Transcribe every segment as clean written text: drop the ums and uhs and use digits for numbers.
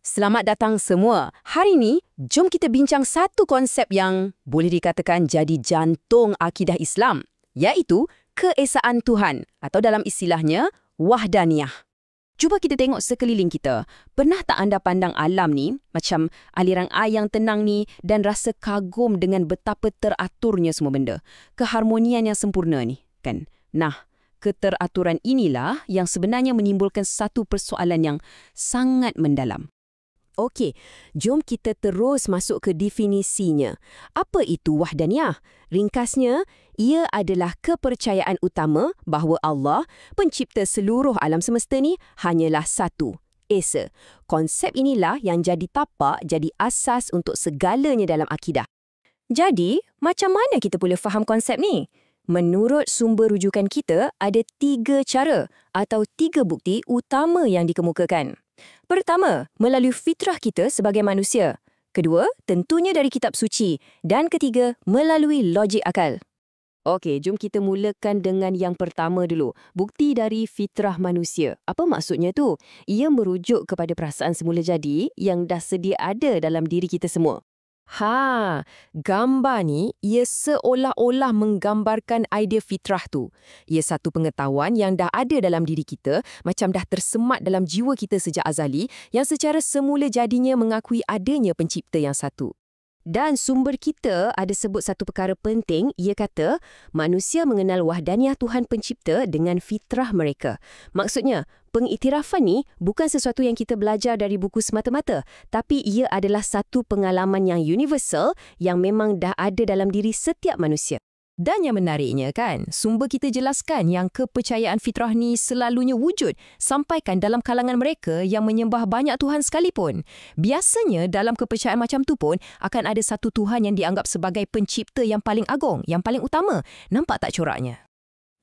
Selamat datang semua. Hari ini, jom kita bincang satu konsep yang boleh dikatakan jadi jantung akidah Islam, iaitu keesaan Tuhan atau dalam istilahnya, wahdaniyah. Cuba kita tengok sekeliling kita. Pernah tak anda pandang alam ni, macam aliran air yang tenang ni dan rasa kagum dengan betapa teraturnya semua benda? Keharmonian yang sempurna ni, kan? Nah, keteraturan inilah yang sebenarnya menimbulkan satu persoalan yang sangat mendalam. Okey, jom kita terus masuk ke definisinya. Apa itu wahdaniyah? Ringkasnya, ia adalah kepercayaan utama bahawa Allah, pencipta seluruh alam semesta ni, hanyalah satu, esa. Konsep inilah yang jadi tapak, jadi asas untuk segalanya dalam akidah. Jadi, macam mana kita boleh faham konsep ni? Menurut sumber rujukan kita, ada 3 cara atau 3 bukti utama yang dikemukakan. Pertama, melalui fitrah kita sebagai manusia. Kedua, tentunya dari kitab suci. Dan ketiga, melalui logik akal. Okey, jom kita mulakan dengan yang pertama dulu. Bukti dari fitrah manusia. Apa maksudnya tu? Ia merujuk kepada perasaan semula jadi yang dah sedia ada dalam diri kita semua. Gambar ni, ia seolah-olah menggambarkan idea fitrah tu. Ia satu pengetahuan yang dah ada dalam diri kita, macam dah tersemat dalam jiwa kita sejak azali, yang secara semula jadinya mengakui adanya pencipta yang satu. Dan sumber kita ada sebut satu perkara penting, ia kata, manusia mengenal wahdaniyah Tuhan pencipta dengan fitrah mereka. Maksudnya, pengiktirafan ni bukan sesuatu yang kita belajar dari buku semata-mata, tapi ia adalah satu pengalaman yang universal yang memang dah ada dalam diri setiap manusia. Dan yang menariknya kan, sumber kita jelaskan yang kepercayaan fitrah ni selalunya wujud sampaikan dalam kalangan mereka yang menyembah banyak Tuhan sekalipun. Biasanya dalam kepercayaan macam tu pun akan ada satu Tuhan yang dianggap sebagai pencipta yang paling agung, yang paling utama. Nampak tak coraknya?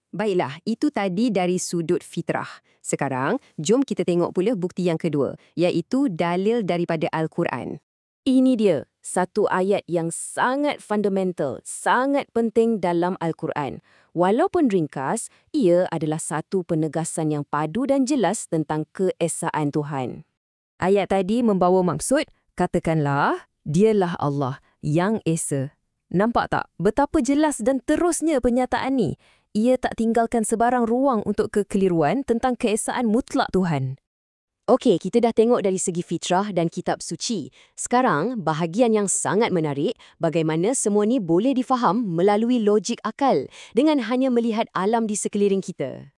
Baiklah, itu tadi dari sudut fitrah. Sekarang, jom kita tengok pula bukti yang kedua, iaitu dalil daripada Al-Quran. Ini dia, satu ayat yang sangat fundamental, sangat penting dalam Al-Quran. Walaupun ringkas, ia adalah satu penegasan yang padu dan jelas tentang keesaan Tuhan. Ayat tadi membawa maksud, katakanlah, dialah Allah yang esa. Nampak tak betapa jelas dan terusnya pernyataan ni? Ia tak tinggalkan sebarang ruang untuk kekeliruan tentang keesaan mutlak Tuhan. Okey, kita dah tengok dari segi fitrah dan kitab suci. Sekarang, bahagian yang sangat menarik, bagaimana semua ni boleh difaham melalui logik akal dengan hanya melihat alam di sekeliling kita.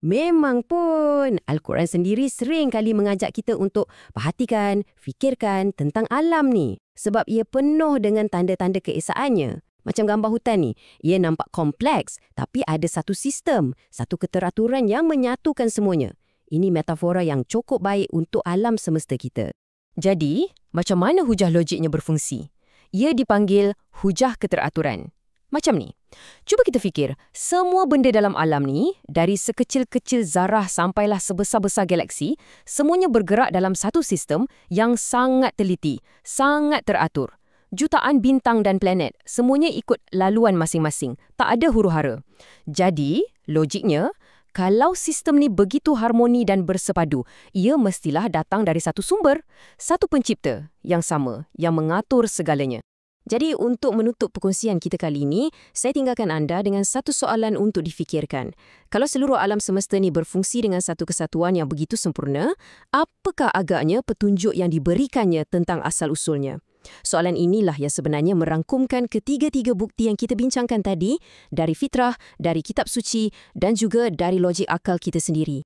Memang pun, Al-Quran sendiri sering kali mengajak kita untuk perhatikan, fikirkan tentang alam ni. Sebab ia penuh dengan tanda-tanda keesaannya. Macam gambar hutan ni, ia nampak kompleks, tapi ada satu sistem, satu keteraturan yang menyatukan semuanya. Ini metafora yang cukup baik untuk alam semesta kita. Jadi, macam mana hujah logiknya berfungsi? Ia dipanggil hujah keteraturan. Macam ni. Cuba kita fikir, semua benda dalam alam ni, dari sekecil-kecil zarah sampailah sebesar-besar galaksi, semuanya bergerak dalam satu sistem yang sangat teliti, sangat teratur. Jutaan bintang dan planet, semuanya ikut laluan masing-masing. Tak ada huru-hara. Jadi, logiknya, kalau sistem ni begitu harmoni dan bersepadu, ia mestilah datang dari satu sumber, satu pencipta yang sama, yang mengatur segalanya. Jadi, untuk menutup perkongsian kita kali ini, saya tinggalkan anda dengan satu soalan untuk difikirkan. Kalau seluruh alam semesta ni berfungsi dengan satu kesatuan yang begitu sempurna, apakah agaknya petunjuk yang diberikannya tentang asal-usulnya? Soalan inilah yang sebenarnya merangkumkan ketiga-tiga bukti yang kita bincangkan tadi, dari fitrah, dari kitab suci dan juga dari logik akal kita sendiri.